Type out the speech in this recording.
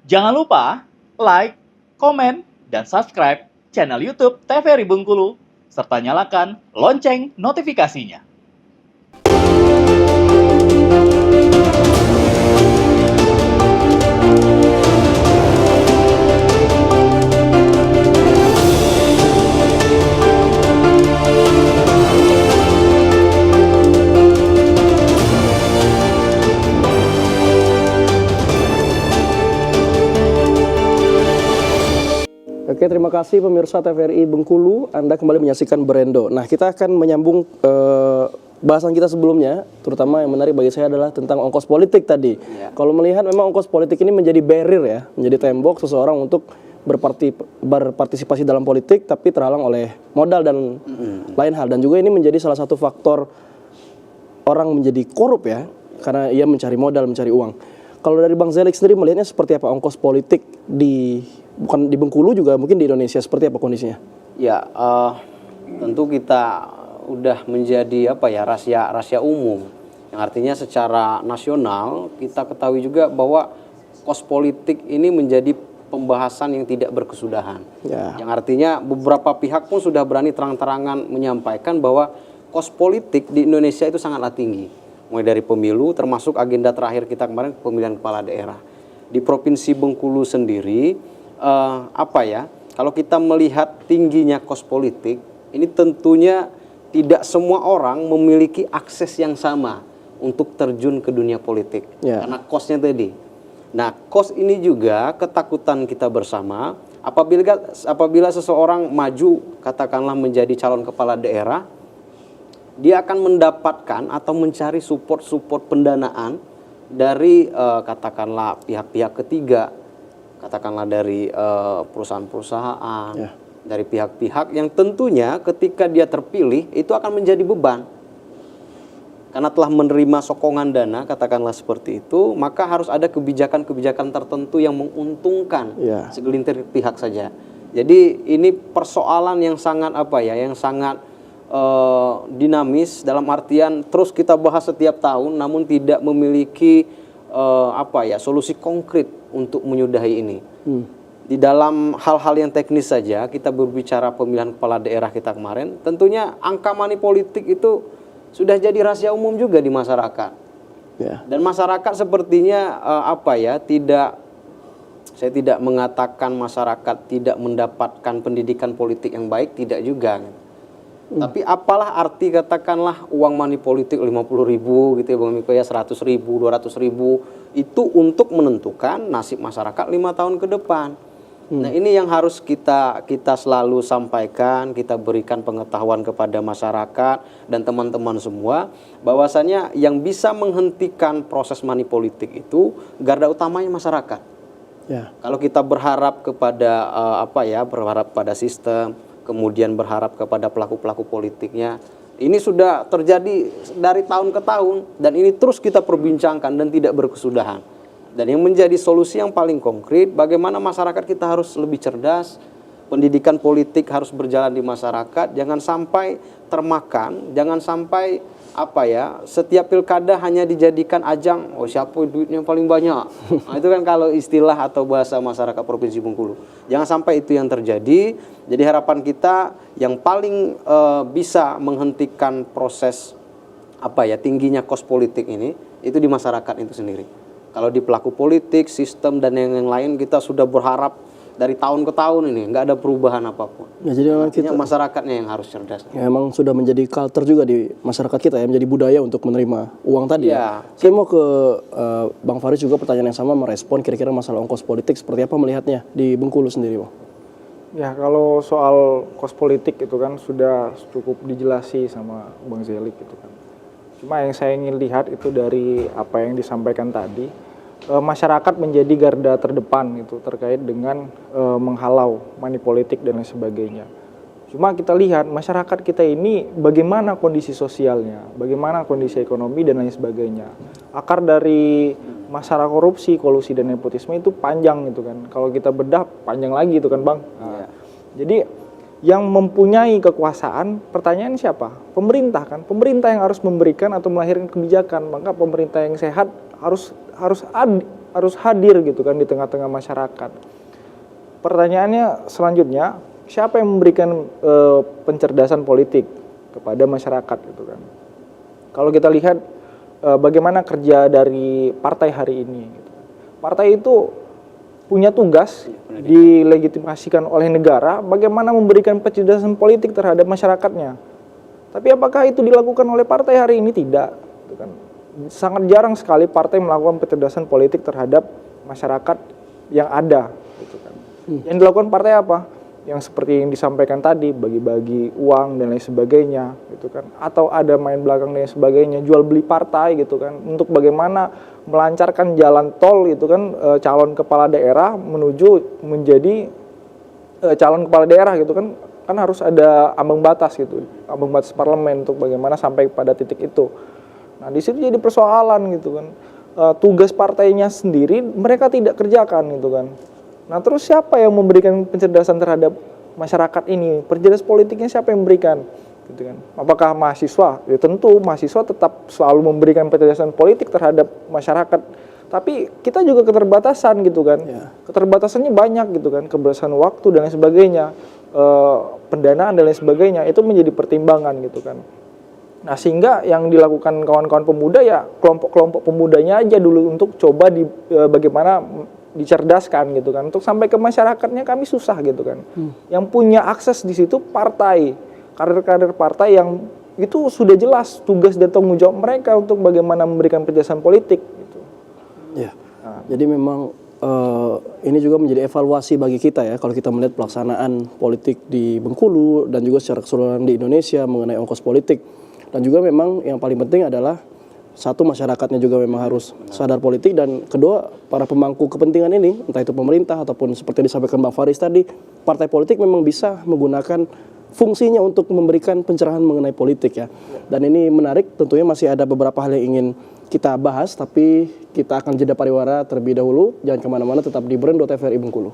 Jangan lupa like, komen, dan subscribe channel YouTube TVRI Bengkulu, serta nyalakan lonceng notifikasinya. Oke, terima kasih pemirsa TVRI Bengkulu. Anda kembali menyaksikan Berendo. Nah, kita akan menyambung bahasan kita sebelumnya, terutama yang menarik bagi saya adalah tentang ongkos politik tadi. Ya. Kalau melihat memang ongkos politik ini menjadi barrier ya, menjadi tembok seseorang untuk berpartisipasi dalam politik, tapi terhalang oleh modal dan lain hal. Dan juga ini menjadi salah satu faktor orang menjadi korup ya, karena ia mencari modal, mencari uang. Kalau dari Bang Zelik sendiri melihatnya seperti apa ongkos politik bukan di Bengkulu juga mungkin di Indonesia seperti apa kondisinya? Ya, tentu kita udah menjadi rahasia umum, yang artinya secara nasional kita ketahui juga bahwa kos politik ini menjadi pembahasan yang tidak berkesudahan. Ya. Yang artinya beberapa pihak pun sudah berani terang-terangan menyampaikan bahwa kos politik di Indonesia itu sangatlah tinggi, mulai dari pemilu termasuk agenda terakhir kita kemarin pemilihan kepala daerah. Di Provinsi Bengkulu sendiri kalau kita melihat tingginya kos politik, ini tentunya tidak semua orang memiliki akses yang sama untuk terjun ke dunia politik, karena kosnya tadi. Nah, kos ini juga ketakutan kita bersama apabila seseorang maju katakanlah menjadi calon kepala daerah, dia akan mendapatkan atau mencari support pendanaan dari katakanlah pihak-pihak ketiga, katakanlah dari perusahaan-perusahaan, dari pihak-pihak yang tentunya ketika dia terpilih itu akan menjadi beban. Karena telah menerima sokongan dana, katakanlah seperti itu, maka harus ada kebijakan-kebijakan tertentu yang menguntungkan segelintir pihak saja. Jadi ini persoalan yang sangat dinamis, dalam artian terus kita bahas setiap tahun namun tidak memiliki solusi konkret untuk menyudahi ini. Di dalam hal-hal yang teknis saja kita berbicara pemilihan kepala daerah kita kemarin, tentunya angka money politik itu sudah jadi rahasia umum juga di masyarakat. Dan masyarakat sepertinya saya tidak mengatakan masyarakat tidak mendapatkan pendidikan politik yang baik, tidak juga. Tapi apalah arti katakanlah uang money politik 50.000 gitu ya Bang Miko ya, 100.000, 200.000 itu untuk menentukan nasib masyarakat 5 tahun ke depan. Nah, ini yang harus kita selalu sampaikan, kita berikan pengetahuan kepada masyarakat dan teman-teman semua bahwasanya yang bisa menghentikan proses money politik itu garda utamanya masyarakat. Kalau kita berharap kepada berharap pada sistem, kemudian berharap kepada pelaku-pelaku politiknya, ini sudah terjadi dari tahun ke tahun dan ini terus kita perbincangkan dan tidak berkesudahan. Dan yang menjadi solusi yang paling konkret, bagaimana masyarakat kita harus lebih cerdas, pendidikan politik harus berjalan di masyarakat, jangan sampai termakan, jangan sampai setiap pilkada hanya dijadikan ajang, siapa duitnya paling banyak. Nah, itu kan kalau istilah atau bahasa masyarakat Provinsi Bengkulu. Jangan sampai itu yang terjadi. Jadi harapan kita yang paling bisa menghentikan proses tingginya kos politik ini, itu di masyarakat itu sendiri. Kalau di pelaku politik, sistem dan yang lain kita sudah berharap dari tahun ke tahun ini nggak ada perubahan apapun. Ya, jadi memang masyarakatnya yang harus cerdas. Ya, emang sudah menjadi culture juga di masyarakat kita ya, menjadi budaya untuk menerima uang tadi. Saya mau ke Bang Faris juga pertanyaan yang sama, merespon kira-kira masalah ongkos politik seperti apa melihatnya di Bengkulu sendiri, Bang? Ya, kalau soal kos politik itu kan sudah cukup dijelasi sama Bang Zelik gitu kan. Cuma yang saya ingin lihat itu dari apa yang disampaikan tadi, masyarakat menjadi garda terdepan itu terkait dengan menghalau money politik dan lain sebagainya. Cuma kita lihat masyarakat kita ini bagaimana kondisi sosialnya, bagaimana kondisi ekonomi dan lain sebagainya. Akar dari masalah korupsi, kolusi dan nepotisme itu panjang gitu kan. Kalau kita bedah panjang lagi itu kan, Bang. Jadi yang mempunyai kekuasaan, pertanyaan siapa? Pemerintah kan. Pemerintah yang harus memberikan atau melahirkan kebijakan. Maka pemerintah yang sehat harus harus hadir gitu kan di tengah-tengah masyarakat. Pertanyaannya selanjutnya, siapa yang memberikan pencerdasan politik kepada masyarakat gitu kan? Kalau kita lihat bagaimana kerja dari partai hari ini, gitu. Partai itu punya tugas dilegitimasikan oleh negara bagaimana memberikan pencerdasan politik terhadap masyarakatnya. Tapi apakah itu dilakukan oleh partai hari ini? Tidak. Gitu kan. Sangat jarang sekali partai melakukan pencerdasan politik terhadap masyarakat yang ada. Gitu kan. Yang dilakukan partai apa? Yang seperti yang disampaikan tadi, bagi-bagi uang dan lain sebagainya, gitu kan. Atau ada main belakang dan lain sebagainya, jual beli partai gitu kan. Untuk bagaimana melancarkan jalan tol gitu kan, calon kepala daerah menuju menjadi calon kepala daerah gitu kan harus ada ambang batas gitu, ambang batas parlemen untuk bagaimana sampai pada titik itu. Nah di situ jadi persoalan gitu kan, tugas partainya sendiri mereka tidak kerjakan gitu kan. Nah terus siapa yang memberikan pencerdasan terhadap masyarakat ini? Pencerdasan politiknya siapa yang memberikan? Gitu kan. Apakah mahasiswa? Ya tentu mahasiswa tetap selalu memberikan pencerdasan politik terhadap masyarakat. Tapi kita juga keterbatasan gitu kan. Ya. Keterbatasannya banyak gitu kan. Keterbatasan waktu dan lain sebagainya. Pendanaan dan lain sebagainya. Itu menjadi pertimbangan gitu kan. Nah sehingga yang dilakukan kawan-kawan pemuda ya kelompok-kelompok pemudanya aja dulu untuk coba bagaimana dicerdaskan gitu kan. Untuk sampai ke masyarakatnya kami susah gitu kan. Yang punya akses di situ partai. Kader-kader partai yang itu sudah jelas tugas dan tanggung jawab mereka untuk bagaimana memberikan penjelasan politik gitu. Ya. Nah. Jadi memang ini juga menjadi evaluasi bagi kita ya kalau kita melihat pelaksanaan politik di Bengkulu dan juga secara keseluruhan di Indonesia mengenai ongkos politik. Dan juga memang yang paling penting adalah satu, masyarakatnya juga memang harus sadar politik, dan kedua, para pemangku kepentingan ini, entah itu pemerintah ataupun seperti disampaikan Bang Faris tadi, partai politik memang bisa menggunakan fungsinya untuk memberikan pencerahan mengenai politik ya. Dan ini menarik, tentunya masih ada beberapa hal yang ingin kita bahas, tapi kita akan jeda pariwara terlebih dahulu. Jangan kemana-mana, tetap di Brendo TVRI Bengkulu.